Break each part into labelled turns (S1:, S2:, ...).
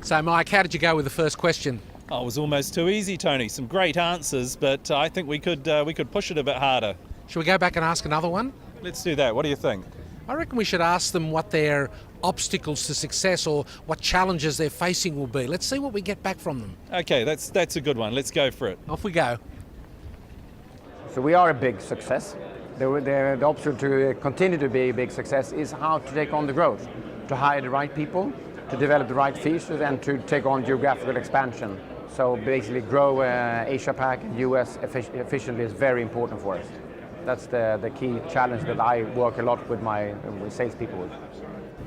S1: So, Mike, how did you go with the first question?
S2: Oh, it was almost too easy, Tony. Some great answers, but I think we could push it a bit harder.
S1: Shall we go back and ask another one?
S2: Let's do that. What do you think?
S1: I reckon we should ask them what their obstacles to success or what challenges they're facing will be. Let's see what we get back from them.
S2: Okay, that's a good one. Let's go for it.
S1: Off we go.
S3: So we are a big success. The obstacle to continue to be a big success is how to take on the growth, to hire the right people, to develop the right features, and to take on geographical expansion. So basically grow Asia Pac and US efficiently is very important for us. That's the key challenge that I work a lot with my salespeople with.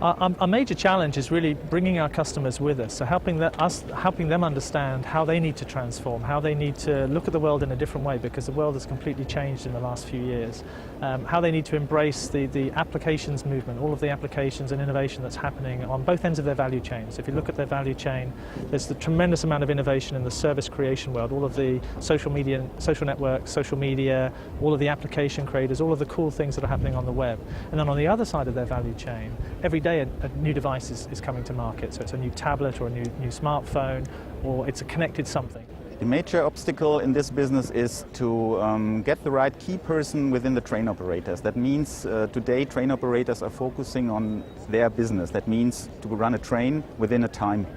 S4: Our major challenge is really bringing our customers with us, so helping them understand how they need to transform, how they need to look at the world in a different way, because the world has completely changed in the last few years. How they need to embrace the applications movement, all of the applications and innovation that's happening on both ends of their value chain. So if you look at their value chain, there's the tremendous amount of innovation in the service creation world, all of the social media, social networks, social media, all of the application creators, all of the cool things that are happening on the web. And then on the other side of their value chain, every day a new device is coming to market. So it's a new tablet or a new smartphone, or it's a connected something.
S5: The major obstacle in this business is to get the right key person within the train operators. That means today train operators are focusing on their business. That means to run a train within a time.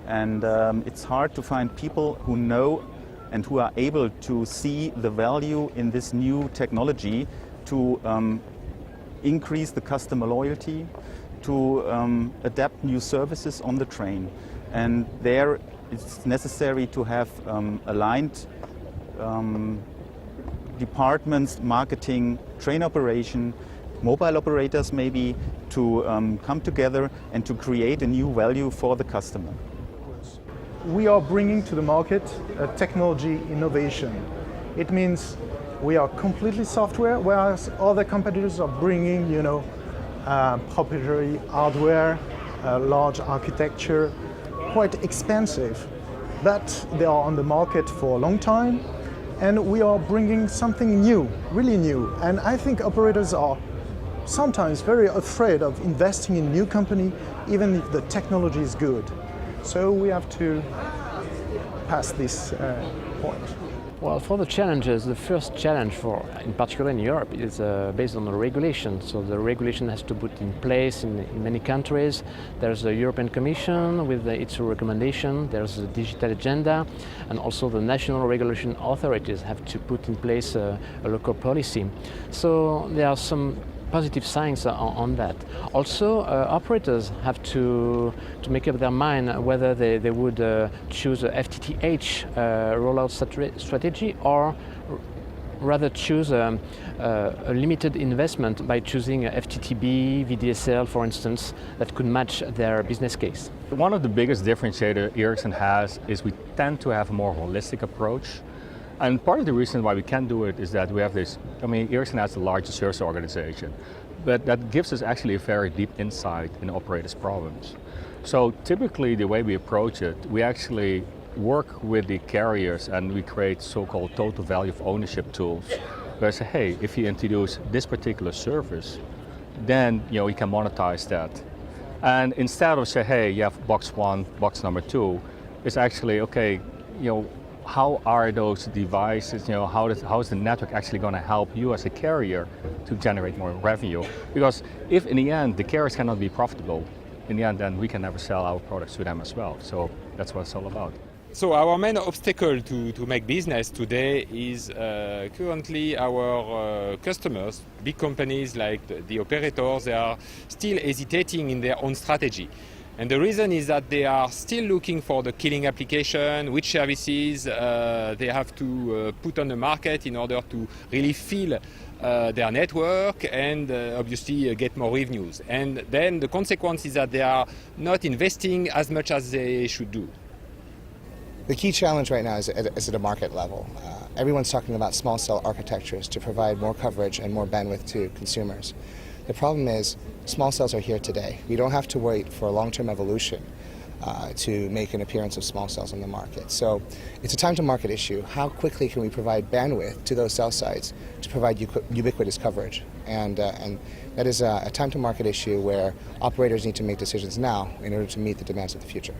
S5: And it's hard to find people who know and who are able to see the value in this new technology to increase the customer loyalty, to adapt new services on the train. And there it's necessary to have aligned departments, marketing, train operation, mobile operators maybe, to come together and to create a new value for the customer.
S6: We are bringing to the market a technology innovation. It means we are completely software, whereas other competitors are bringing, proprietary hardware, large architecture, quite expensive, but they are on the market for a long time, and we are bringing something new, really new. And I think operators are sometimes very afraid of investing in new company, even if the technology is good. So we have to pass this point.
S7: Well, for the challenges, the first challenge in particular in Europe, is based on the regulation. So the regulation has to put in place in many countries. There's the European Commission with its recommendation. There's the digital agenda, and also the national regulation authorities have to put in place a local policy. So there are some positive signs on that. Also, operators have to make up their mind whether they would choose a FTTH rollout strategy, or rather choose a limited investment by choosing a FTTB, VDSL, for instance, that could match their business case.
S8: One of the biggest differentiators Ericsson has is we tend to have a more holistic approach. And part of the reason why we can do it is that we have this, Ericsson has the largest service organization, but that gives us actually a very deep insight in operators' problems. So typically the way we approach it, we actually work with the carriers and we create so-called total value of ownership tools, where I say, hey, if you introduce this particular service, then we can monetize that. And instead of say, hey, you have box one, box number two, it's actually, okay, how are those devices, how is the network actually going to help you as a carrier to generate more revenue? Because if in the end the carriers cannot be profitable, in the end then we can never sell our products to them as well. So that's what it's all about.
S9: So our main obstacle to make business today is currently our customers, big companies like the operators, they are still hesitating in their own strategy. And the reason is that they are still looking for the killing application, which services they have to put on the market in order to really fill their network and obviously get more revenues. And then the consequence is that they are not investing as much as they should do.
S10: The key challenge right now is at a market level. Everyone's talking about small cell architectures to provide more coverage and more bandwidth to consumers. The problem is small cells are here today. We don't have to wait for a long-term evolution to make an appearance of small cells on the market. So it's a time-to-market issue. How quickly can we provide bandwidth to those cell sites to provide ubiquitous coverage? And that is a time-to-market issue where operators need to make decisions now in order to meet the demands of the future.